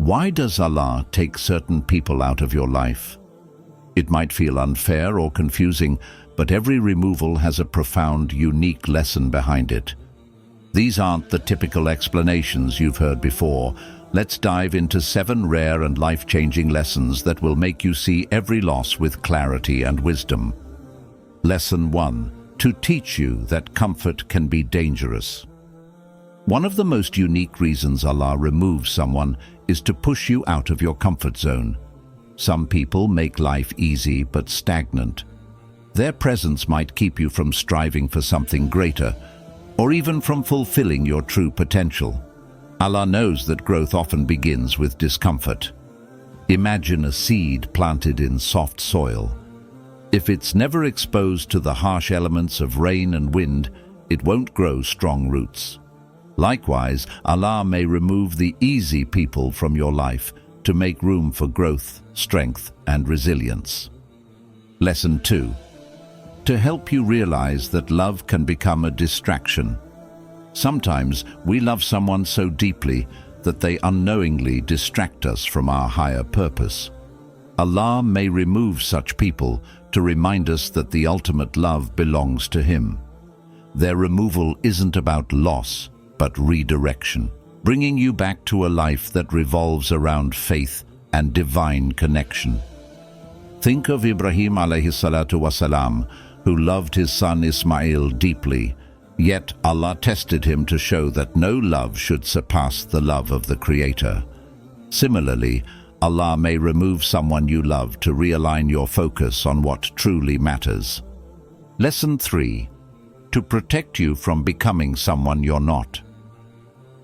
Why does Allah take certain people out of your life? It might feel unfair or confusing, but every removal has a profound, unique lesson behind it. These aren't the typical explanations you've heard before. Let's dive into 7 rare and life-changing lessons that will make you see every loss with clarity and wisdom. Lesson 1. To teach you that comfort can be dangerous. One of the most unique reasons Allah removes someone is to push you out of your comfort zone. Some people make life easy but stagnant. Their presence might keep you from striving for something greater, or even from fulfilling your true potential. Allah knows that growth often begins with discomfort. Imagine a seed planted in soft soil. If it's never exposed to the harsh elements of rain and wind, it won't grow strong roots. Likewise, Allah may remove the easy people from your life to make room for growth, strength, and resilience. Lesson 2. To help you realize that love can become a distraction. Sometimes we love someone so deeply that they unknowingly distract us from our higher purpose. Allah may remove such people to remind us that the ultimate love belongs to Him. Their removal isn't about loss, but redirection, bringing you back to a life that revolves around faith and divine connection. Think of Ibrahim alayhi salatu wasalam, who loved his son Ismail deeply, yet Allah tested him to show that no love should surpass the love of the Creator. Similarly, Allah may remove someone you love to realign your focus on what truly matters. Lesson 3. To protect you from becoming someone you're not.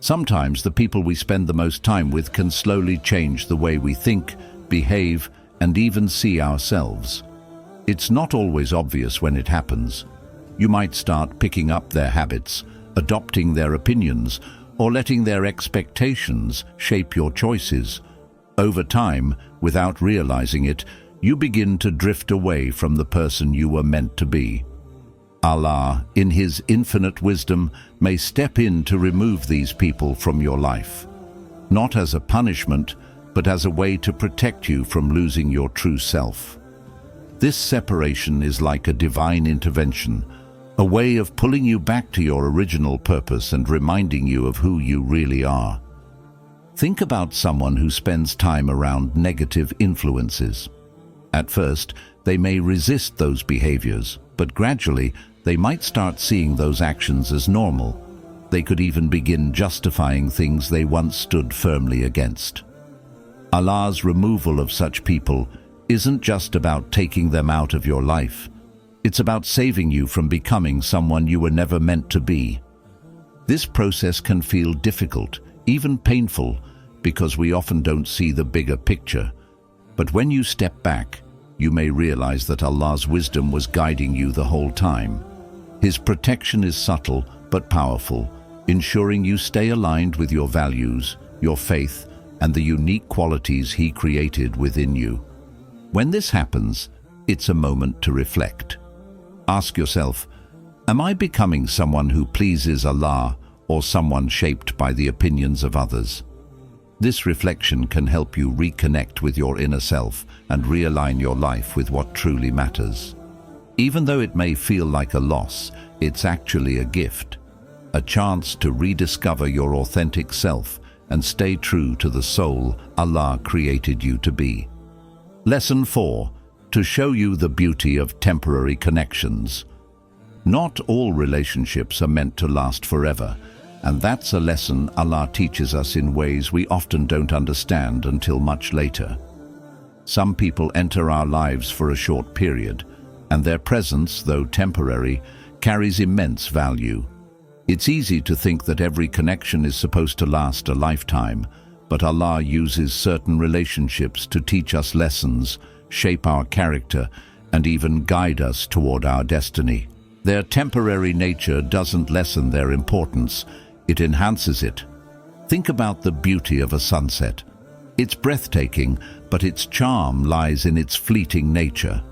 Sometimes the people we spend the most time with can slowly change the way we think, behave, and even see ourselves. It's not always obvious when it happens. You might start picking up their habits, adopting their opinions, or letting their expectations shape your choices. Over time, without realizing it, you begin to drift away from the person you were meant to be. Allah, in His infinite wisdom, may step in to remove these people from your life, not as a punishment, but as a way to protect you from losing your true self. This separation is like a divine intervention, a way of pulling you back to your original purpose and reminding you of who you really are. Think about someone who spends time around negative influences. At first, they may resist those behaviors, but gradually, they might start seeing those actions as normal. They could even begin justifying things they once stood firmly against. Allah's removal of such people isn't just about taking them out of your life. It's about saving you from becoming someone you were never meant to be. This process can feel difficult, even painful, because we often don't see the bigger picture. But when you step back, you may realize that Allah's wisdom was guiding you the whole time. His protection is subtle but powerful, ensuring you stay aligned with your values, your faith, and the unique qualities He created within you. When this happens, it's a moment to reflect. Ask yourself, am I becoming someone who pleases Allah or someone shaped by the opinions of others? This reflection can help you reconnect with your inner self and realign your life with what truly matters. Even though it may feel like a loss, it's actually a gift, a chance to rediscover your authentic self and stay true to the soul Allah created you to be. Lesson 4. To show you the beauty of temporary connections. Not all relationships are meant to last forever, and that's a lesson Allah teaches us in ways we often don't understand until much later. Some people enter our lives for a short period, and their presence, though temporary, carries immense value. It's easy to think that every connection is supposed to last a lifetime, but Allah uses certain relationships to teach us lessons, shape our character, and even guide us toward our destiny. Their temporary nature doesn't lessen their importance, it enhances it. Think about the beauty of a sunset. It's breathtaking, but its charm lies in its fleeting nature.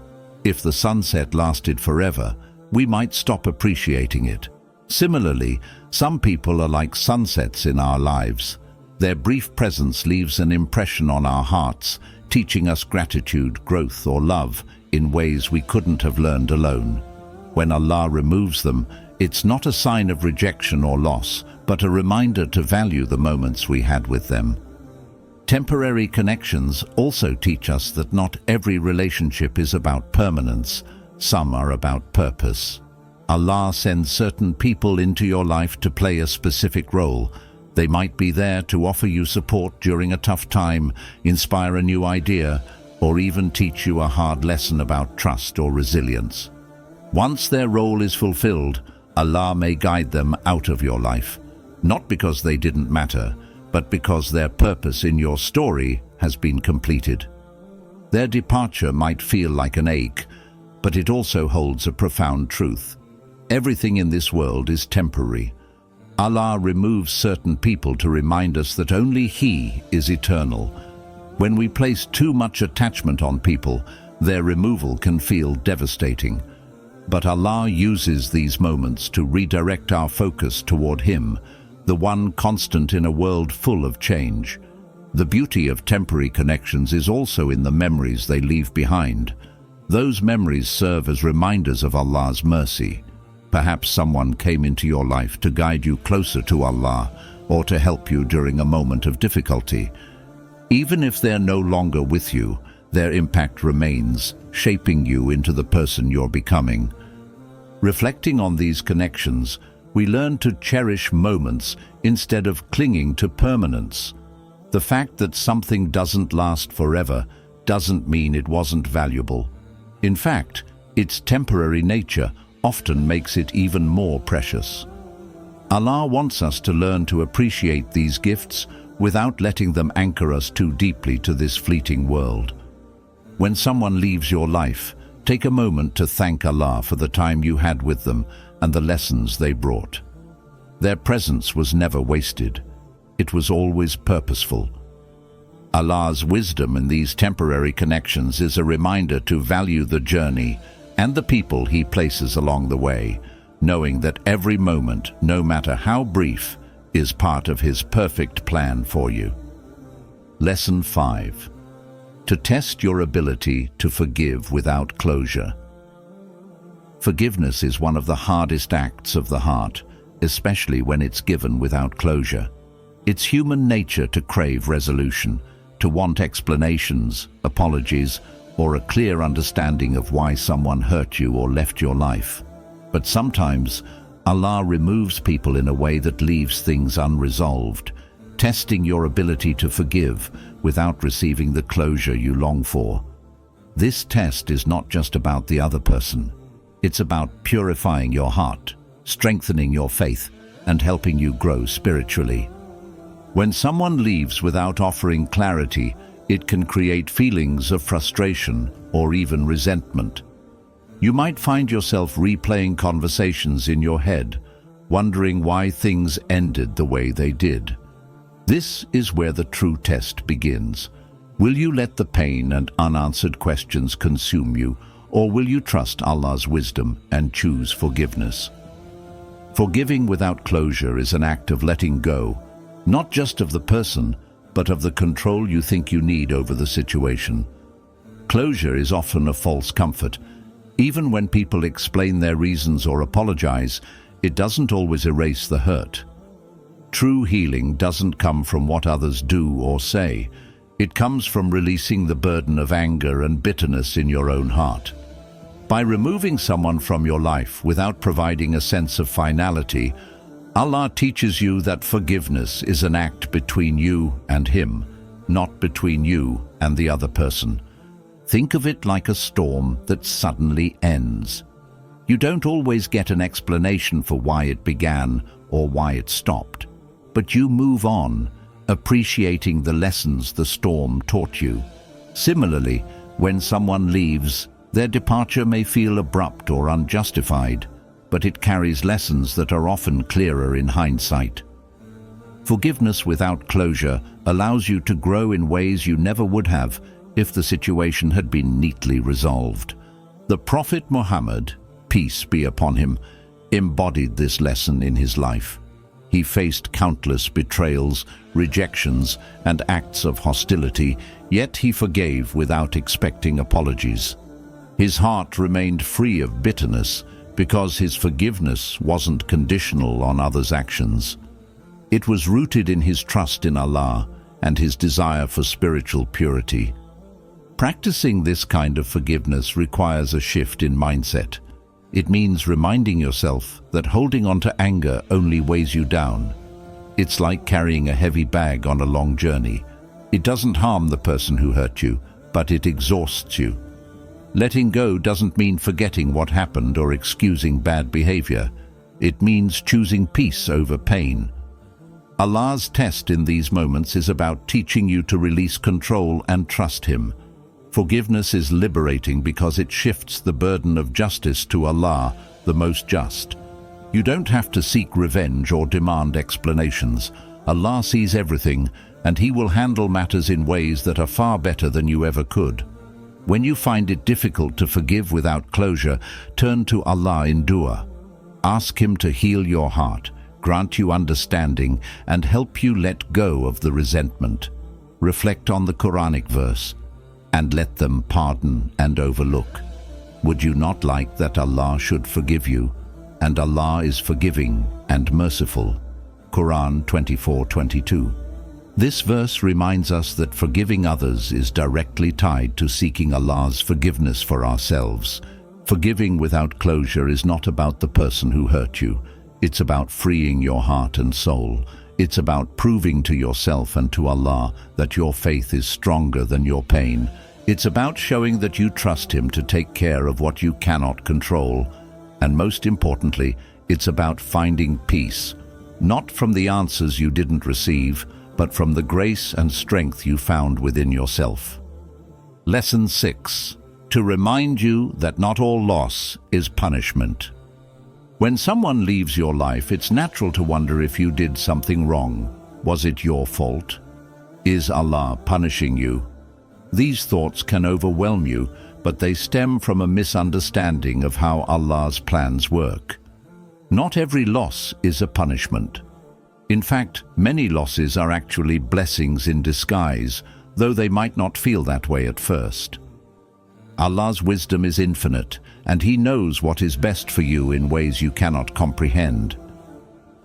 If the sunset lasted forever, we might stop appreciating it. Similarly, some people are like sunsets in our lives. Their brief presence leaves an impression on our hearts, teaching us gratitude, growth, or love in ways we couldn't have learned alone. When Allah removes them, it's not a sign of rejection or loss, but a reminder to value the moments we had with them. Temporary connections also teach us that not every relationship is about permanence. Some are about purpose. Allah sends certain people into your life to play a specific role. They might be there to offer you support during a tough time, inspire a new idea, or even teach you a hard lesson about trust or resilience. Once their role is fulfilled, Allah may guide them out of your life, not because they didn't matter, but because their purpose in your story has been completed. Their departure might feel like an ache, but it also holds a profound truth. Everything in this world is temporary. Allah removes certain people to remind us that only He is eternal. When we place too much attachment on people, their removal can feel devastating. But Allah uses these moments to redirect our focus toward Him, the one constant in a world full of change. The beauty of temporary connections is also in the memories they leave behind. Those memories serve as reminders of Allah's mercy. Perhaps someone came into your life to guide you closer to Allah or to help you during a moment of difficulty. Even if they're no longer with you, their impact remains, shaping you into the person you're becoming. Reflecting on these connections, we learn to cherish moments instead of clinging to permanence. The fact that something doesn't last forever doesn't mean it wasn't valuable. In fact, its temporary nature often makes it even more precious. Allah wants us to learn to appreciate these gifts without letting them anchor us too deeply to this fleeting world. When someone leaves your life, take a moment to thank Allah for the time you had with them and the lessons they brought. Their presence was never wasted. It was always purposeful. Allah's wisdom in these temporary connections is a reminder to value the journey and the people He places along the way, knowing that every moment, no matter how brief, is part of His perfect plan for you. Lesson 5. To test your ability to forgive without closure. Forgiveness is one of the hardest acts of the heart, especially when it's given without closure. It's human nature to crave resolution, to want explanations, apologies, or a clear understanding of why someone hurt you or left your life. But sometimes, Allah removes people in a way that leaves things unresolved, testing your ability to forgive without receiving the closure you long for. This test is not just about the other person. It's about purifying your heart, strengthening your faith, and helping you grow spiritually. When someone leaves without offering clarity, it can create feelings of frustration or even resentment. You might find yourself replaying conversations in your head, wondering why things ended the way they did. This is where the true test begins. Will you let the pain and unanswered questions consume you, or will you trust Allah's wisdom and choose forgiveness? Forgiving without closure is an act of letting go, not just of the person, but of the control you think you need over the situation. Closure is often a false comfort. Even when people explain their reasons or apologize, it doesn't always erase the hurt. True healing doesn't come from what others do or say. It comes from releasing the burden of anger and bitterness in your own heart. By removing someone from your life without providing a sense of finality, Allah teaches you that forgiveness is an act between you and Him, not between you and the other person. Think of it like a storm that suddenly ends. You don't always get an explanation for why it began or why it stopped, but you move on, appreciating the lessons the storm taught you. Similarly, when someone leaves, their departure may feel abrupt or unjustified, but it carries lessons that are often clearer in hindsight. Forgiveness without closure allows you to grow in ways you never would have if the situation had been neatly resolved. The Prophet Muhammad, peace be upon him, embodied this lesson in his life. He faced countless betrayals, rejections, and acts of hostility, yet he forgave without expecting apologies. His heart remained free of bitterness because his forgiveness wasn't conditional on others' actions. It was rooted in his trust in Allah and his desire for spiritual purity. Practicing this kind of forgiveness requires a shift in mindset. It means reminding yourself that holding on to anger only weighs you down. It's like carrying a heavy bag on a long journey. It doesn't harm the person who hurt you, but it exhausts you. Letting go doesn't mean forgetting what happened or excusing bad behavior. It means choosing peace over pain. Allah's test in these moments is about teaching you to release control and trust Him. Forgiveness is liberating because it shifts the burden of justice to Allah, the most just. You don't have to seek revenge or demand explanations. Allah sees everything, and He will handle matters in ways that are far better than you ever could. When you find it difficult to forgive without closure, turn to Allah in dua. Ask Him to heal your heart, grant you understanding, and help you let go of the resentment. Reflect on the Quranic verse, and let them pardon and overlook. Would you not like that Allah should forgive you? And Allah is forgiving and merciful. Quran 24:22. This verse reminds us that forgiving others is directly tied to seeking Allah's forgiveness for ourselves. Forgiving without closure is not about the person who hurt you. It's about freeing your heart and soul. It's about proving to yourself and to Allah that your faith is stronger than your pain. It's about showing that you trust Him to take care of what you cannot control. And most importantly, it's about finding peace, not from the answers you didn't receive, but from the grace and strength you found within yourself. Lesson 6. To remind you that not all loss is punishment. When someone leaves your life, it's natural to wonder if you did something wrong. Was it your fault? Is Allah punishing you? These thoughts can overwhelm you, but they stem from a misunderstanding of how Allah's plans work. Not every loss is a punishment. In fact, many losses are actually blessings in disguise, though they might not feel that way at first. Allah's wisdom is infinite, and He knows what is best for you in ways you cannot comprehend.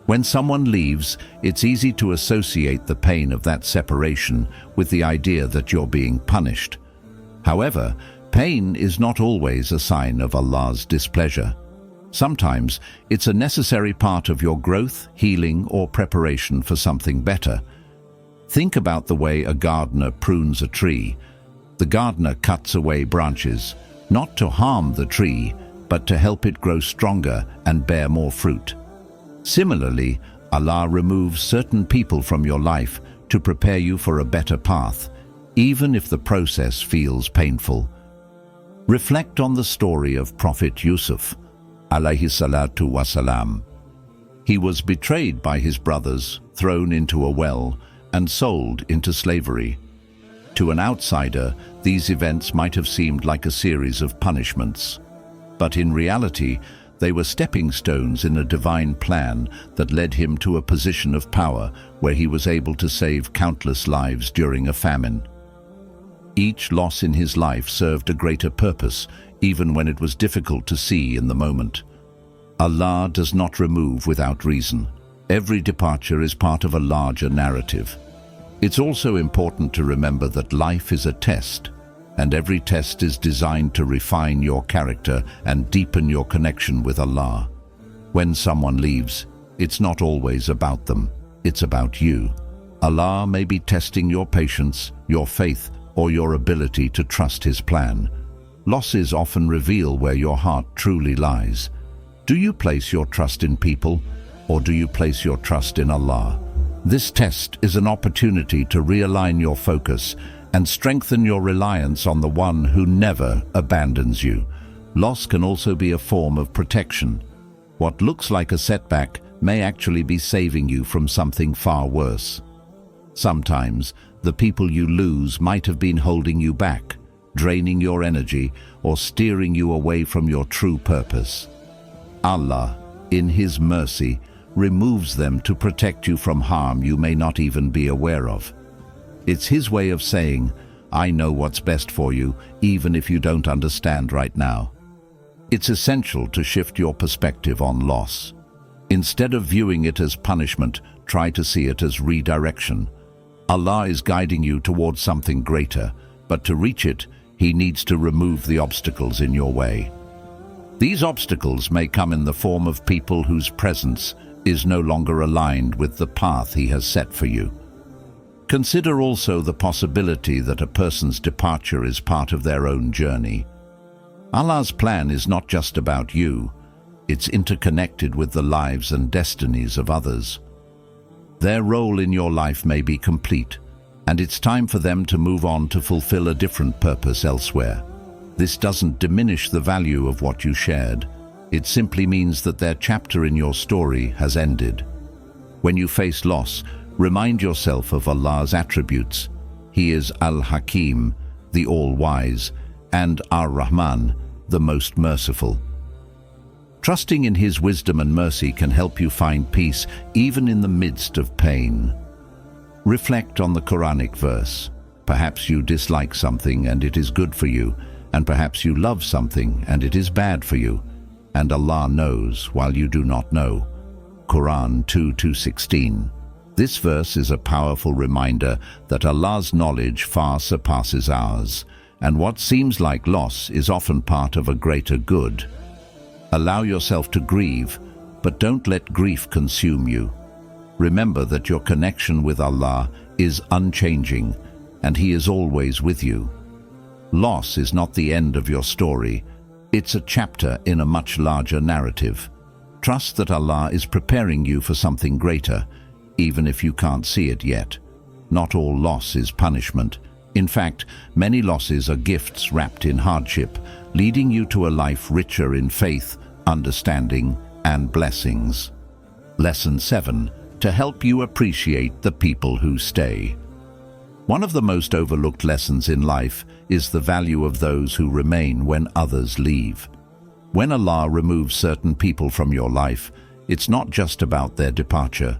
When someone leaves, it's easy to associate the pain of that separation with the idea that you're being punished. However, pain is not always a sign of Allah's displeasure. Sometimes it's a necessary part of your growth, healing, or preparation for something better. Think about the way a gardener prunes a tree. The gardener cuts away branches, not to harm the tree, but to help it grow stronger and bear more fruit. Similarly, Allah removes certain people from your life to prepare you for a better path, even if the process feels painful. Reflect on the story of Prophet Yusuf, alayhi salatu wasalam. He was betrayed by his brothers, thrown into a well, and sold into slavery. To an outsider, these events might have seemed like a series of punishments. But in reality, they were stepping stones in a divine plan that led him to a position of power where he was able to save countless lives during a famine. Each loss in his life served a greater purpose, even when it was difficult to see in the moment. Allah does not remove without reason. Every departure is part of a larger narrative. It's also important to remember that life is a test, and every test is designed to refine your character and deepen your connection with Allah. When someone leaves, it's not always about them, it's about you. Allah may be testing your patience, your faith, or your ability to trust His plan. Losses often reveal where your heart truly lies. Do you place your trust in people, or do you place your trust in Allah? This test is an opportunity to realign your focus and strengthen your reliance on the one who never abandons you. Loss can also be a form of protection. What looks like a setback may actually be saving you from something far worse. Sometimes, the people you lose might have been holding you back, draining your energy, or steering you away from your true purpose. Allah, in His mercy, removes them to protect you from harm you may not even be aware of. It's His way of saying, I know what's best for you, even if you don't understand right now. It's essential to shift your perspective on loss. Instead of viewing it as punishment, try to see it as redirection. Allah is guiding you towards something greater, but to reach it, He needs to remove the obstacles in your way. These obstacles may come in the form of people whose presence is no longer aligned with the path He has set for you. Consider also the possibility that a person's departure is part of their own journey. Allah's plan is not just about you, it's interconnected with the lives and destinies of others. Their role in your life may be complete, and it's time for them to move on to fulfill a different purpose elsewhere. This doesn't diminish the value of what you shared. It simply means that their chapter in your story has ended. When you face loss, remind yourself of Allah's attributes. He is Al-Hakim, the All-Wise, and Ar-Rahman, the Most Merciful. Trusting in His wisdom and mercy can help you find peace even in the midst of pain. Reflect on the Quranic verse. Perhaps you dislike something and it is good for you, and perhaps you love something and it is bad for you, and Allah knows while you do not know. Quran 2:16. This verse is a powerful reminder that Allah's knowledge far surpasses ours, and what seems like loss is often part of a greater good. Allow yourself to grieve, but don't let grief consume you. Remember that your connection with Allah is unchanging, and He is always with you. Loss is not the end of your story. It's a chapter in a much larger narrative. Trust that Allah is preparing you for something greater, even if you can't see it yet. Not all loss is punishment. In fact, many losses are gifts wrapped in hardship, leading you to a life richer in faith, understanding, and blessings. Lesson 7. To help you appreciate the people who stay. One of the most overlooked lessons in life is the value of those who remain when others leave. When Allah removes certain people from your life, it's not just about their departure.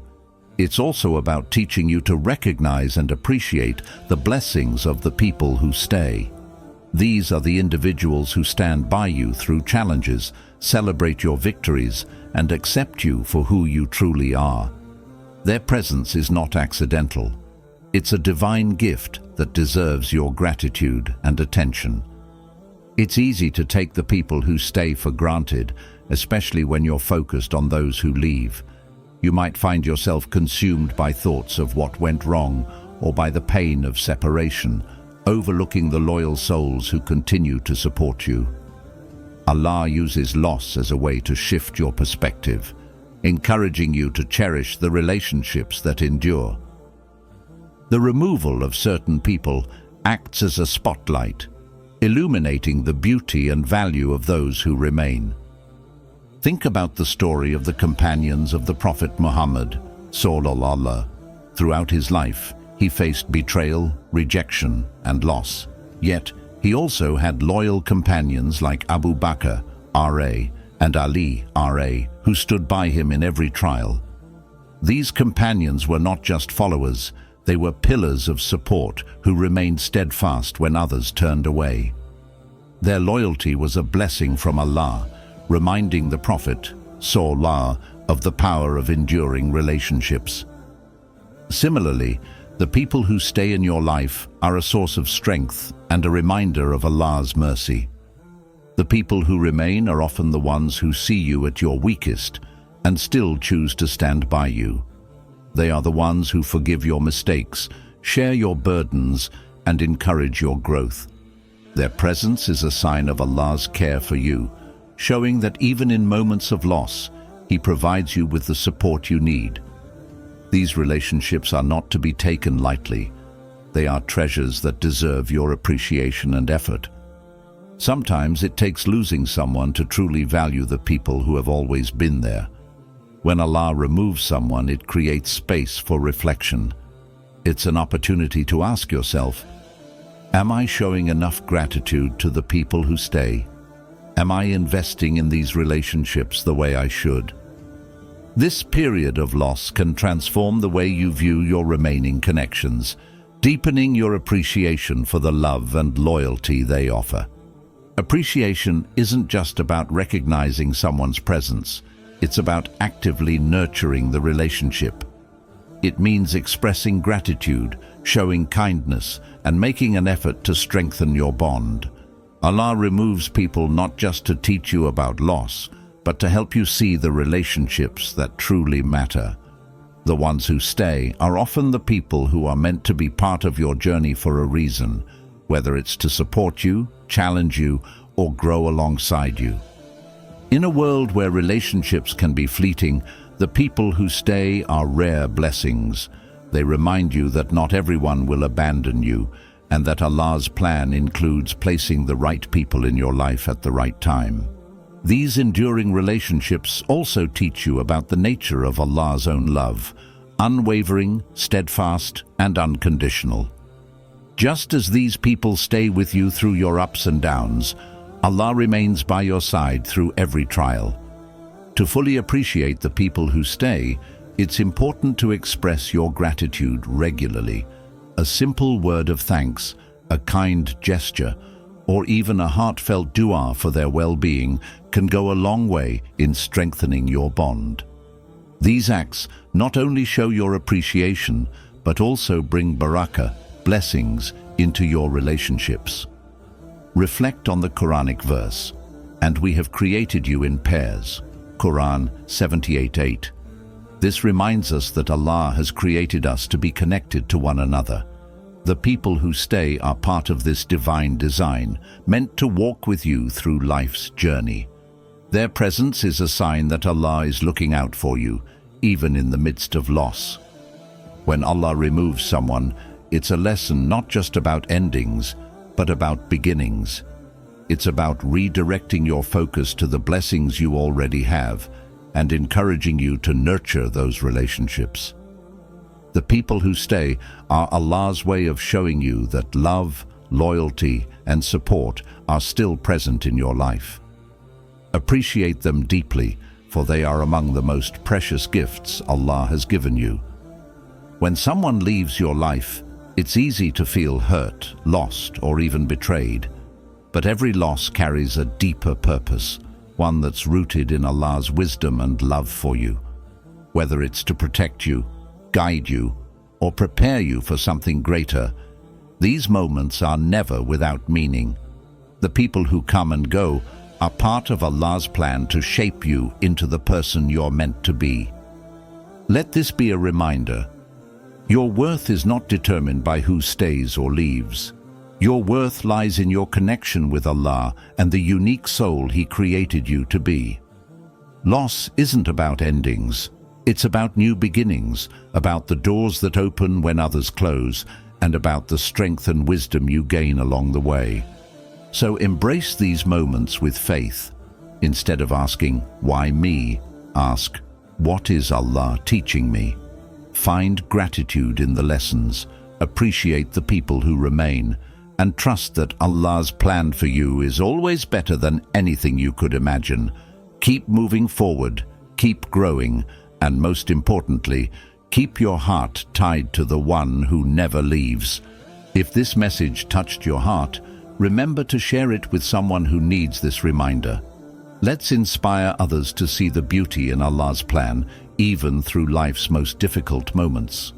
It's also about teaching you to recognize and appreciate the blessings of the people who stay. These are the individuals who stand by you through challenges, celebrate your victories, and accept you for who you truly are. Their presence is not accidental. It's a divine gift that deserves your gratitude and attention. It's easy to take the people who stay for granted, especially when you're focused on those who leave. You might find yourself consumed by thoughts of what went wrong or by the pain of separation, overlooking the loyal souls who continue to support you. Allah uses loss as a way to shift your perspective, encouraging you to cherish the relationships that endure. The removal of certain people acts as a spotlight, illuminating the beauty and value of those who remain. Think about the story of the companions of the Prophet Muhammad, sallallahu alaihi. Throughout his life, he faced betrayal, rejection, and loss. Yet, he also had loyal companions like Abu Bakr, R.A., and Ali, R.A., who stood by him in every trial. These companions were not just followers, they were pillars of support who remained steadfast when others turned away. Their loyalty was a blessing from Allah, reminding the Prophet, sallallahu, of the power of enduring relationships. Similarly, the people who stay in your life are a source of strength and a reminder of Allah's mercy. The people who remain are often the ones who see you at your weakest and still choose to stand by you. They are the ones who forgive your mistakes, share your burdens, and encourage your growth. Their presence is a sign of Allah's care for you, showing that even in moments of loss, He provides you with the support you need. These relationships are not to be taken lightly. They are treasures that deserve your appreciation and effort. Sometimes it takes losing someone to truly value the people who have always been there. When Allah removes someone, it creates space for reflection. It's an opportunity to ask yourself, am I showing enough gratitude to the people who stay? Am I investing in these relationships the way I should? This period of loss can transform the way you view your remaining connections, deepening your appreciation for the love and loyalty they offer. Appreciation isn't just about recognizing someone's presence, it's about actively nurturing the relationship. It means expressing gratitude, showing kindness, and making an effort to strengthen your bond. Allah removes people not just to teach you about loss, but to help you see the relationships that truly matter. The ones who stay are often the people who are meant to be part of your journey for a reason, whether it's to support you, challenge you, or grow alongside you. In a world where relationships can be fleeting, the people who stay are rare blessings. They remind you that not everyone will abandon you, and that Allah's plan includes placing the right people in your life at the right time. These enduring relationships also teach you about the nature of Allah's own love, unwavering, steadfast, and unconditional. Just as these people stay with you through your ups and downs, Allah remains by your side through every trial. To fully appreciate the people who stay, it's important to express your gratitude regularly. A simple word of thanks, a kind gesture, or even a heartfelt dua for their well-being can go a long way in strengthening your bond. These acts not only show your appreciation, but also bring barakah, blessings, into your relationships. Reflect on the Quranic verse, "And we have created you in pairs." Quran 78:8. This reminds us that Allah has created us to be connected to one another. The people who stay are part of this divine design, meant to walk with you through life's journey. Their presence is a sign that Allah is looking out for you, even in the midst of loss. When Allah removes someone, it's a lesson not just about endings, but about beginnings. It's about redirecting your focus to the blessings you already have and encouraging you to nurture those relationships. The people who stay are Allah's way of showing you that love, loyalty, and support are still present in your life. Appreciate them deeply, for they are among the most precious gifts Allah has given you. When someone leaves your life, it's easy to feel hurt, lost, or even betrayed. But every loss carries a deeper purpose, one that's rooted in Allah's wisdom and love for you. Whether it's to protect you, guide you, or prepare you for something greater, these moments are never without meaning. The people who come and go are part of Allah's plan to shape you into the person you're meant to be. Let this be a reminder. Your worth is not determined by who stays or leaves. Your worth lies in your connection with Allah and the unique soul He created you to be. Loss isn't about endings. It's about new beginnings, about the doors that open when others close, and about the strength and wisdom you gain along the way. So embrace these moments with faith. Instead of asking, "Why me?" ask, "What is Allah teaching me?" Find gratitude in the lessons, appreciate the people who remain, and trust that Allah's plan for you is always better than anything you could imagine. Keep moving forward, keep growing, and most importantly, keep your heart tied to the one who never leaves. If this message touched your heart, remember to share it with someone who needs this reminder. Let's inspire others to see the beauty in Allah's plan, even through life's most difficult moments.